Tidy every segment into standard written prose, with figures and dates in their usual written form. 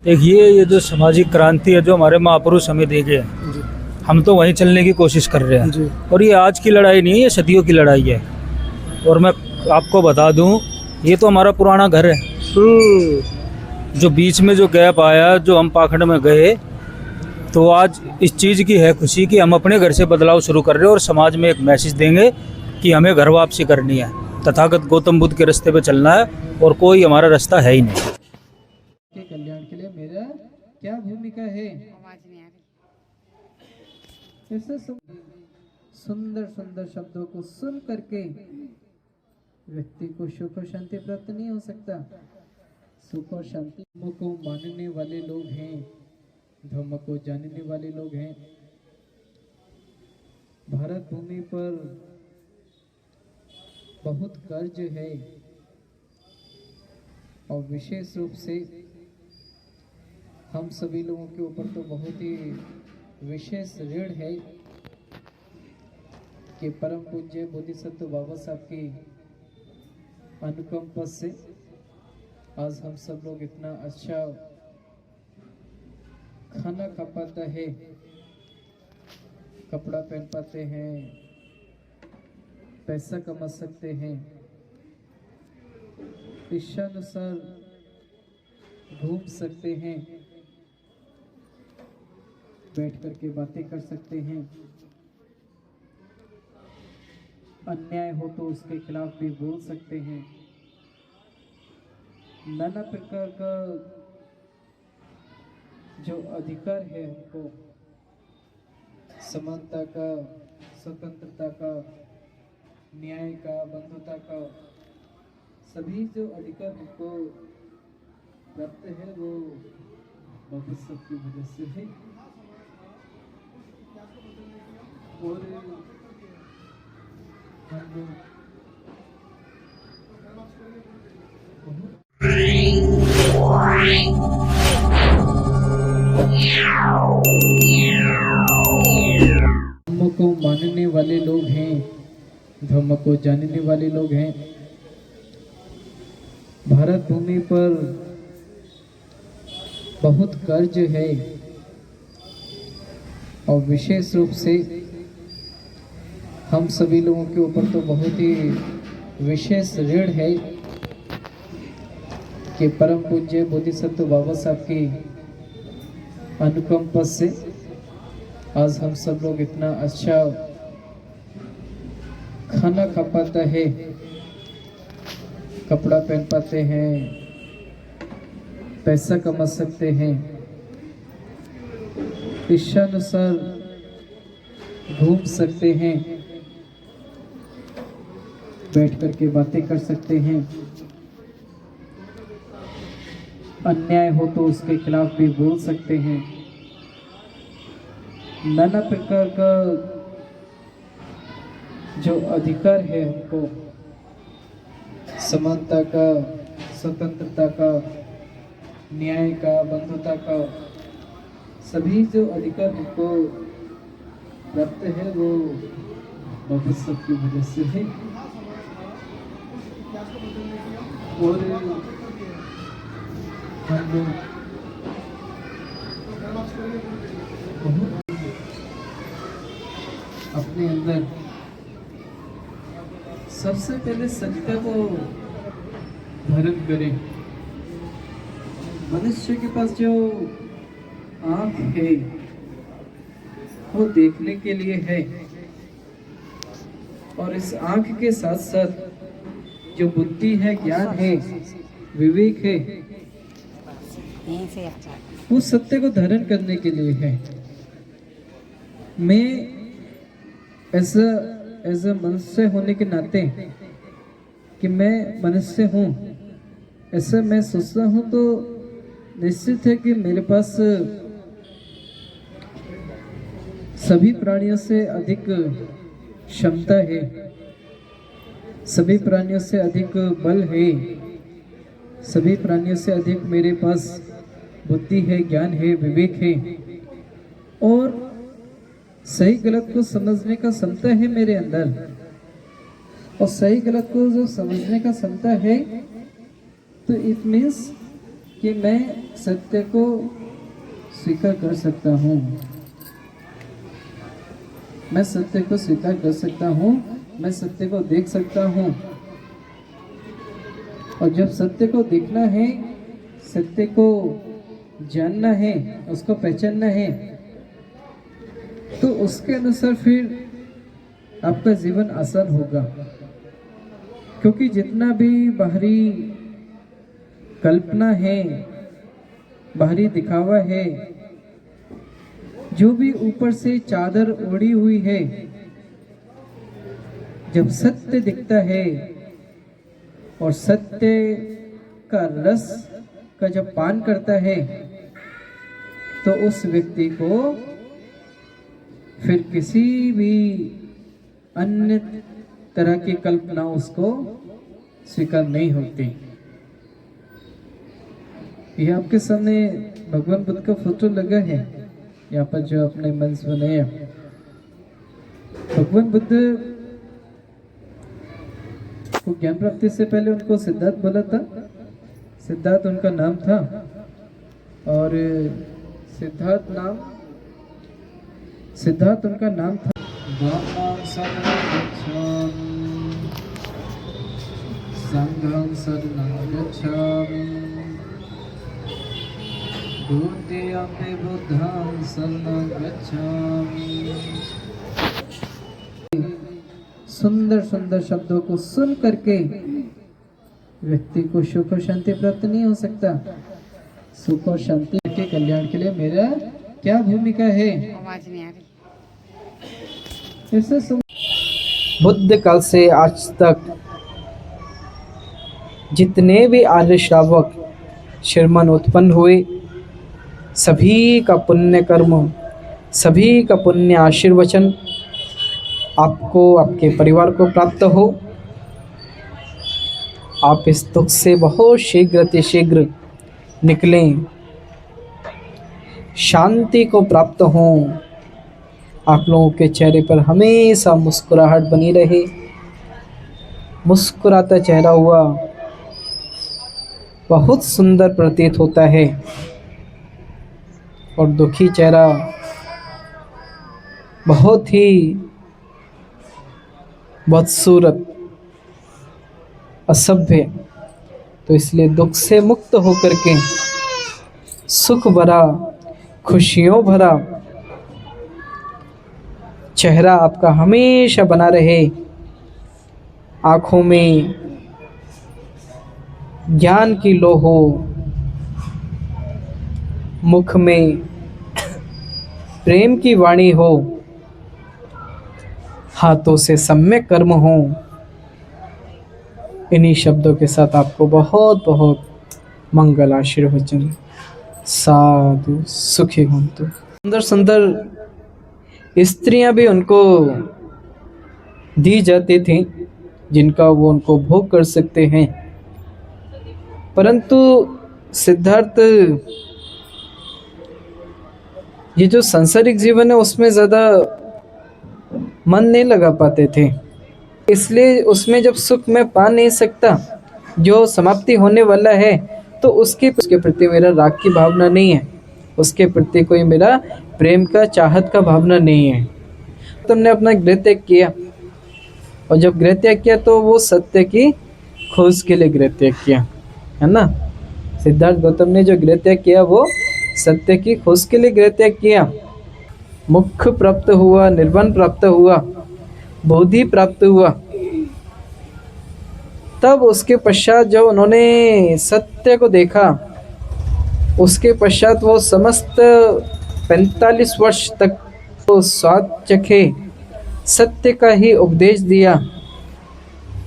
देखिए, ये जो सामाजिक क्रांति है जो हमारे महापुरुष हमें दे गए हैं, जी हम तो वहीं चलने की कोशिश कर रहे हैं। जी और ये आज की लड़ाई नहीं है, ये सदियों की लड़ाई है। और मैं आपको बता दूं, ये तो हमारा पुराना घर है। जो बीच में जो गैप आया, जो हम पाखंड में गए, तो आज इस चीज़ की है खुशी कि हम अपने घर से बदलाव शुरू कर रहे हैं और समाज में एक मैसेज देंगे कि हमें घर वापसी करनी है, तथागत गौतम बुद्ध के रास्ते पे चलना है और कोई हमारा रास्ता है ही नहीं। के कल्याण के लिए मेरा क्या भूमिका है। ऐसे सुंदर सुंदर शब्दों को सुन करके व्यक्ति को सुख और शांति प्राप्त नहीं हो सकता। सुख और शांति को मानने वाले लोग हैं, धर्म को जानने वाले लोग हैं। भारत भूमि पर बहुत कर्ज है और विशेष रूप से हम सभी लोगों के ऊपर तो बहुत ही विशेष ऋण है कि परम पूज्य बोधिसत्व बाबा साहब की अनुकंपा से आज हम सब लोग इतना अच्छा खाना खा पाता है, कपड़ा पहन पाते हैं, पैसा कमा सकते हैं, इच्छानुसार घूम सकते हैं, बैठ करके बातें कर सकते हैं, अन्याय हो तो उसके खिलाफ भी बोल सकते हैं। नाना प्रकार का जो अधिकार है हमको, समानता का, स्वतंत्रता का, न्याय का, बंधुता का, सभी जो अधिकार हमको प्राप्त है वो बाबा साहब की वजह से है। और हम लोग धर्म को मानने वाले लोग हैं, धर्म को जानने वाले लोग हैं। भारत भूमि पर बहुत कर्ज है और विशेष रूप से हम सभी लोगों के ऊपर तो बहुत ही विशेष ऋण है कि परम पूज्य बोधिसत्व बाबा साहब की अनुकंपा से आज हम सब लोग इतना अच्छा खाना खा पाता है, कपड़ा पहन पाते हैं, पैसा कमा सकते हैं, इच्छानुसार घूम सकते हैं, बैठ करके बातें कर सकते हैं, अन्याय हो तो उसके खिलाफ भी बोल सकते हैं। नाना प्रकार का जो अधिकार है हमको, समानता का, स्वतंत्रता का, न्याय का, बंधुता का, सभी जो अधिकार हमको प्राप्त है वो बाबा साहब की वजह से है। और हम लोग अपने अंदर सबसे पहले सत्य को धारण करें। मनुष्य के पास जो आँख है वो देखने के लिए है, और इस आँख के साथ साथ जो बुद्धि है, ज्ञान है, विवेक है, वो सत्य को धारण करने के लिए है। मैं ऐसा मनुष्य होने के नाते कि मैं मनुष्य हूँ, ऐसा मैं सोचता हूँ, तो निश्चित है कि मेरे पास सभी प्राणियों से अधिक क्षमता है, सभी प्राणियों से अधिक बल है, सभी प्राणियों से अधिक मेरे पास बुद्धि है, ज्ञान है, विवेक है, और सही गलत को समझने का क्षमता है मेरे अंदर। और सही गलत को जो समझने का क्षमता है, तो इट मीन्स कि मैं सत्य को स्वीकार कर सकता हूँ, मैं सत्य को स्वीकार कर सकता हूँ, मैं सत्य को देख सकता हूँ। और जब सत्य को देखना है, सत्य को जानना है, उसको पहचानना है, तो उसके अनुसार फिर आपका जीवन आसान होगा। क्योंकि जितना भी बाहरी कल्पना है, बाहरी दिखावा है, जो भी ऊपर से चादर ओढ़ी हुई है, जब सत्य दिखता है और सत्य का रस का जब पान करता है, तो उस व्यक्ति को फिर किसी भी अन्य तरह की कल्पना उसको स्वीकार नहीं होती। ये आपके सामने भगवान बुद्ध का फोटो लगा है, यहाँ पर जो अपने मन से बनाया। भगवान बुद्ध को ज्ञान प्राप्ति से पहले उनको सिद्धार्थ बोला था, सिद्धार्थ उनका नाम था। और सिद्धार्थ उनका नाम था। धम्मं शरणं गच्छामि, संघं शरणं गच्छामि, द्वितीयंपि बुद्धं शरणं गच्छामि। सुंदर सुंदर शब्दों को सुन करके व्यक्ति को सुख और शांति प्राप्त नहीं हो सकता। सुख और शांति के कल्याण के लिए मेरा क्या भूमिका है? आवाज नहीं आ रही। ऐसे बुद्ध काल से आज तक जितने भी आर्य श्रावक श्रीमन उत्पन्न हुए, सभी का पुण्य कर्म, सभी का पुण्य आशीर्वचन आपको, आपके परिवार को प्राप्त हो। आप इस दुख से बहुत शीघ्र निकलें, शांति को प्राप्त हो। आप लोगों के चेहरे पर हमेशा मुस्कुराहट बनी रहे। मुस्कुराता चेहरा हुआ बहुत सुंदर प्रतीत होता है, और दुखी चेहरा बहुत ही बदसूरत, असभ्य। तो इसलिए दुख से मुक्त होकर के सुख भरा, खुशियों भरा चेहरा आपका हमेशा बना रहे। आँखों में ज्ञान की लो हो, मुख में प्रेम की वाणी हो, हाथों से सम्यक कर्म हो। इन्हीं शब्दों के साथ आपको बहुत बहुत मंगल आशीर्वचन। साधु सुखी होंतु। सुंदर सुंदर स्त्रियां भी उनको दी जाती थी, जिनका वो उनको भोग कर सकते हैं। परंतु सिद्धार्थ ये जो सांसारिक जीवन है उसमें ज़्यादा मन नहीं लगा पाते थे, इसलिए उसमें जब सुख मैं पा नहीं सकता, जो समाप्ति होने वाला है, तो उसके प्रति मेरा राग की भावना नहीं है, उसके प्रति कोई मेरा प्रेम का, चाहत का भावना नहीं है। तुमने अपना गृह त्याग किया, और जब गृह त्याग किया तो वो सत्य की खोज के लिए गृह त्याग किया, है ना। सिद्धार्थ गौतम ने जो गृह त्याग किया वो सत्य की खोज के लिए गृह त्याग किया। मोक्ष प्राप्त हुआ, निर्वाण प्राप्त हुआ, बोधि प्राप्त हुआ। तब उसके पश्चात जब उन्होंने सत्य को देखा, उसके पश्चात वो समस्त 45 वर्ष तक वो स्वाद चखे, सत्य का ही उपदेश दिया,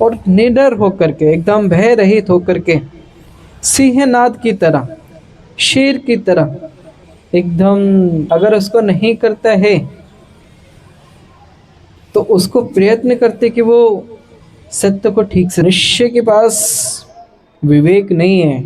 और निडर होकर के, एकदम भय रहित होकर के, सिंहनाद की तरह, शेर की तरह, एकदम अगर उसको नहीं करता है तो उसको प्रयत्न करते कि वो सत्य को ठीक से। मनुष्य के पास विवेक नहीं है,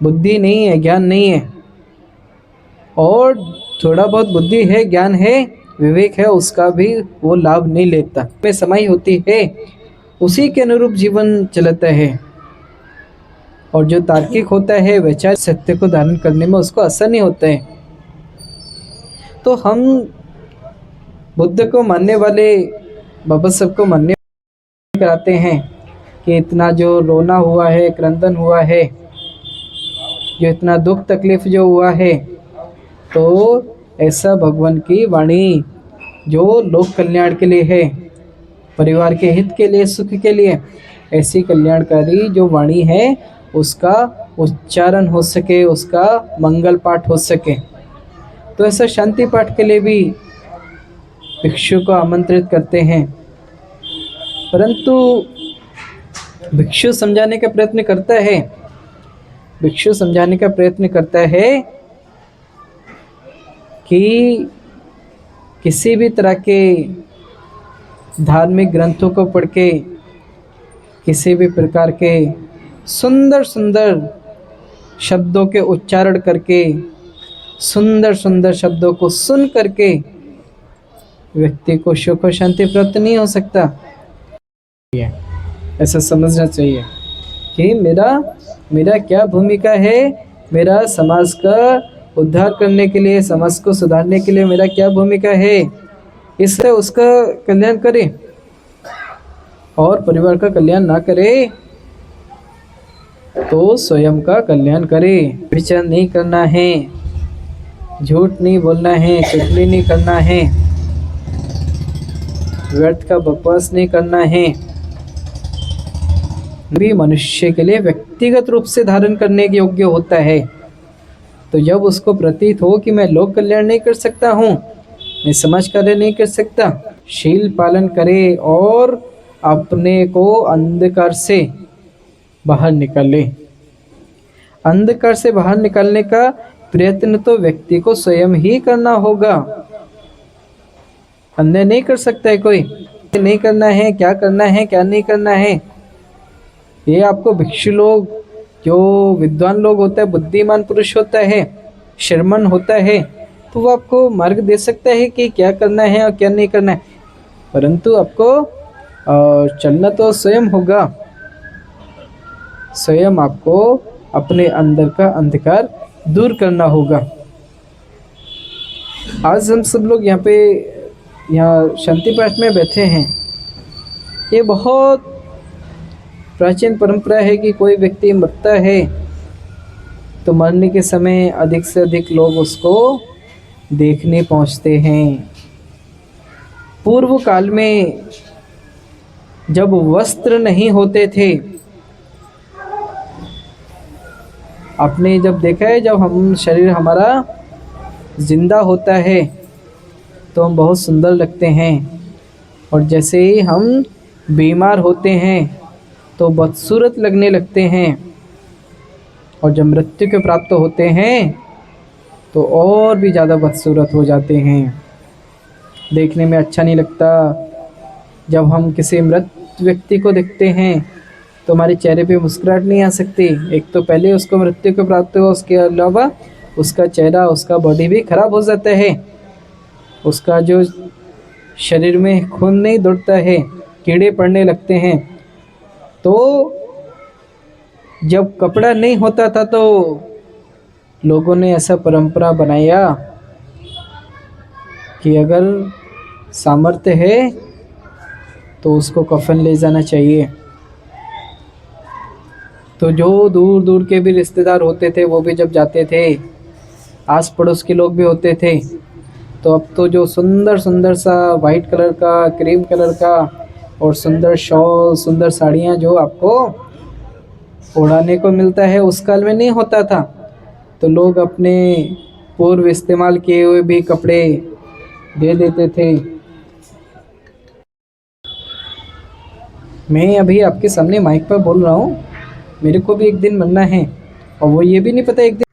बुद्धि नहीं है, ज्ञान नहीं है, और थोड़ा बहुत बुद्धि है, ज्ञान है, विवेक है, उसका भी वो लाभ नहीं लेता। में समाई होती है, उसी के अनुरूप जीवन चलता है। और जो तार्किक होता है वैचारिक सत्य को धारण करने में उसको आसानी होता है। तो हम बुद्ध को मानने वाले बाबा साहब को मानने कराते हैं कि इतना जो रोना हुआ है, क्रंदन हुआ है, जो इतना दुख तकलीफ जो हुआ है, तो ऐसा भगवान की वाणी जो लोक कल्याण के लिए है, परिवार के हित के लिए, सुख के लिए, ऐसी कल्याणकारी जो वाणी है उसका उच्चारण हो सके, उसका मंगल पाठ हो सके। तो ऐसा शांति पाठ के लिए भी भिक्षु को आमंत्रित करते हैं। परंतु भिक्षु समझाने का प्रयत्न करता है, भिक्षु समझाने का प्रयत्न करता है कि किसी भी तरह के धार्मिक ग्रंथों को पढ़ के, किसी भी प्रकार के सुंदर सुंदर शब्दों के उच्चारण करके, सुंदर सुंदर शब्दों को सुन करके व्यक्ति को सुख और शांति प्राप्त नहीं हो सकता। ऐसा समझना चाहिए कि मेरा क्या भूमिका है, मेरा समाज का उद्धार करने के लिए, समाज को सुधारने के लिए मेरा क्या भूमिका है, इससे उसका कल्याण करे और परिवार का कल्याण ना करे तो स्वयं का कल्याण करे। विचार नहीं करना है, झूठ नहीं बोलना है, चुगली नहीं करना है, व्यर्थ का बकवास नहीं करना है। भी मनुष्य के लिए व्यक्तिगत रूप से धारण करने के योग्य होता है। तो जब उसको प्रतीत हो कि मैं लोक कल्याण नहीं कर सकता हूँ, मैं समाज कार्य नहीं कर सकता, शील पालन करे और अपने को अंधकार से बाहर निकाले। अंधकार से बाहर निकालने का प्रयत्न तो व्यक्ति को स्वयं ही करना होगा, अन्य नहीं कर सकता है कोई। नहीं करना है, क्या करना है, क्या नहीं करना है, ये आपको भिक्षु लोग, जो विद्वान लोग होता है, बुद्धिमान पुरुष होता है, शर्मन होता है, तो वो आपको मार्ग दे सकता है कि क्या करना है और क्या नहीं करना है। परंतु आपको चलना तो स्वयं होगा, स्वयं आपको अपने अंदर का अंधकार दूर करना होगा। आज हम सब लोग यहाँ शांति पाठ में बैठे हैं। ये बहुत प्राचीन परंपरा है कि कोई व्यक्ति मरता है तो मरने के समय अधिक से अधिक लोग उसको देखने पहुंचते हैं। पूर्व काल में जब वस्त्र नहीं होते थे, आपने जब देखा है, जब हम शरीर हमारा जिंदा होता है तो हम बहुत सुंदर लगते हैं, और जैसे ही हम बीमार होते हैं तो बदसूरत लगने लगते हैं, और जब मृत्यु के प्राप्त होते हैं तो और भी ज़्यादा बदसूरत हो जाते हैं, देखने में अच्छा नहीं लगता। जब हम किसी मृत व्यक्ति को देखते हैं तो हमारे चेहरे पे मुस्कुराहट नहीं आ सकती। एक तो पहले उसको मृत्यु को प्राप्त हुआ, उसके अलावा उसका चेहरा, उसका बॉडी भी खराब हो जाता है, उसका जो शरीर में खून नहीं दौड़ता है, कीड़े पड़ने लगते हैं। तो जब कपड़ा नहीं होता था तो लोगों ने ऐसा परंपरा बनाया कि अगर सामर्थ्य है तो उसको कफन ले जाना चाहिए। तो जो दूर दूर के भी रिश्तेदार होते थे वो भी जब जाते थे, आस पड़ोस के लोग भी होते थे, तो अब तो जो सुंदर सुंदर सा वाइट कलर का, क्रीम कलर का और सुंदर शॉल, सुंदर साड़ियाँ जो आपको ओढ़ाने को मिलता है, उस काल में नहीं होता था। तो लोग अपने पूर्व इस्तेमाल किए हुए भी कपड़े दे देते थे। मैं अभी आपके सामने माइक पर बोल रहा हूँ, मेरे को भी एक दिन मरना है, और वो ये भी नहीं पता एक दिन